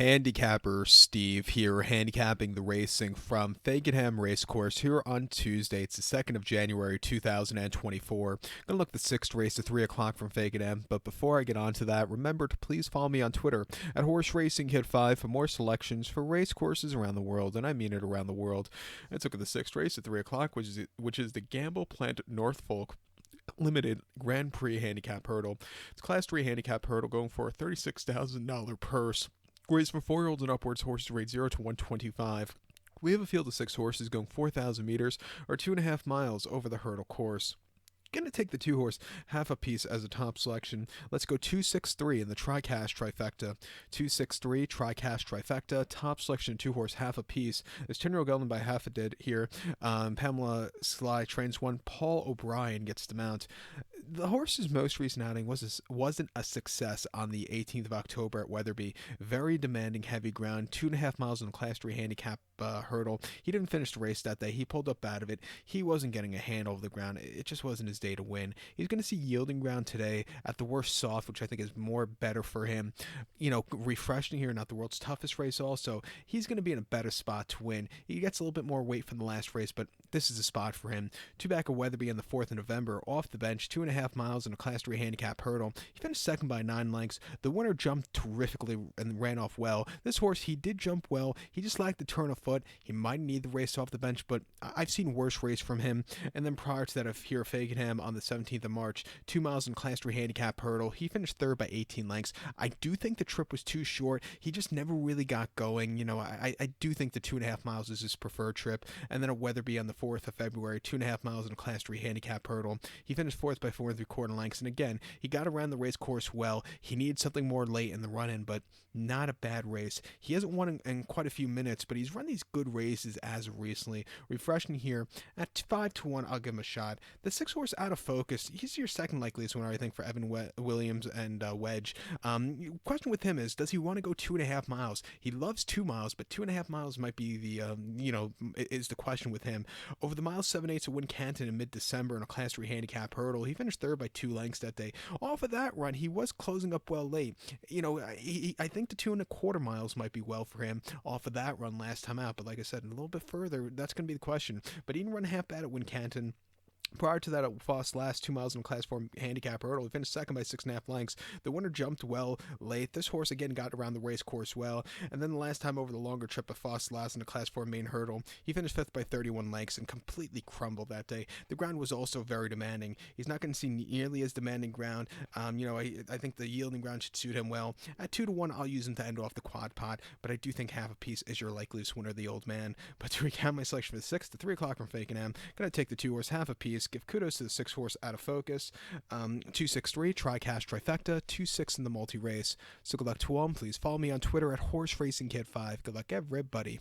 Handicapper Steve here, handicapping the racing from Fakenham Racecourse here on Tuesday. It's the 2nd of January 2024. Gonna look at the 6th race at 3 o'clock from Fakenham, but before I get on to that, remember to please follow me on Twitter at Horse Racing Kid 5 for more selections for race courses around the world, and I mean it around the world. Let's look at the 6th race at 3 o'clock, which is the Gamble Plant Norfolk Limited Grand Prix Handicap Hurdle. It's Class 3 Handicap Hurdle going for a $36,000 purse. Race for 4-year-olds and upwards, horses rate 0 to 125. We have a field of 6 horses going 4,000 meters or 2.5 miles over the hurdle course. Going to take the 2-horse half a piece as a top selection. Let's go 263 in the tri-cash trifecta. 263 tri-cash trifecta. Top selection 2-horse half a piece. There's 10-year-old Gelman by half a did here. Pamela Sly trains one. Paul O'Brien gets the mount. The horse's most recent outing wasn't a success on the 18th of October at Weatherby. Very demanding heavy ground. 2.5 miles in the Class 3 handicap hurdle. He didn't finish the race that day. He pulled up out of it. He wasn't getting a hand over the ground. It just wasn't his day to win. He's going to see yielding ground today, at the worst soft, which I think is more better for him. Refreshing here, not the world's toughest race also. He's going to be in a better spot to win. He gets a little bit more weight from the last race, but this is a spot for him. 2 back of Weatherby on the 4th of November, off the bench, 2.5 miles in a Class 3 handicap hurdle. He finished second by 9 lengths. The winner jumped terrifically and ran off well. This horse, he did jump well. He just lacked the turn of foot. He might need the race off the bench, but I've seen worse race from him. And then prior to that, here at Fakenham on the 17th of March, 2 miles in Class 3 handicap hurdle. He finished third by 18 lengths. I do think the trip was too short. He just never really got going. I do think the 2.5 miles is his preferred trip. And then at Weatherby on the 4th of February, 2.5 miles in a Class 3 handicap hurdle. He finished fourth by 4.75 lengths. And again, he got around the race course well. He needed something more late in the run-in, but not a bad race. He hasn't won in quite a few minutes, but he's run these good races as of recently. Refreshing here at 5 to 1, I'll give him a shot. The 6-horse Out of Focus, he's your second likeliest winner, I think, for Evan Williams and Wedge. Question with him is, does he want to go 2.5 miles? He loves 2 miles, but 2.5 miles might be is the question with him. Over the mile 7/8 to win Canton in mid-December in a Class 3 handicap hurdle, he finished third by 2 lengths that day. Off of that run, he was closing up well late. I think the 2.25 miles might be well for him off of that run last time out, but like I said, a little bit further, that's going to be the question. But he didn't run half bad at Wincanton. Prior to that, at Foss last 2 miles in a Class 4 handicap hurdle, he finished second by 6.5 lengths. The winner jumped well late. This horse again got around the race course well. And then the last time over the longer trip at Foss last in the Class 4 main hurdle, he finished fifth by 31 lengths and completely crumbled that day. The ground was also very demanding. He's not going to see nearly as demanding ground. I think the yielding ground should suit him well. At 2 to 1, I'll use him to end off the quad pot, but I do think half a piece is your likeliest winner, the old man. But to recount my selection for the 6th, to 3 o'clock from Fakenham, going to take the 2-horse half a piece, give kudos to the 6-horse Out of Focus, 263 tri-cash trifecta, 2-6 in the multi-race. So good luck to all. Please follow me on Twitter at Horse Racing Kid 5. Good luck, everybody.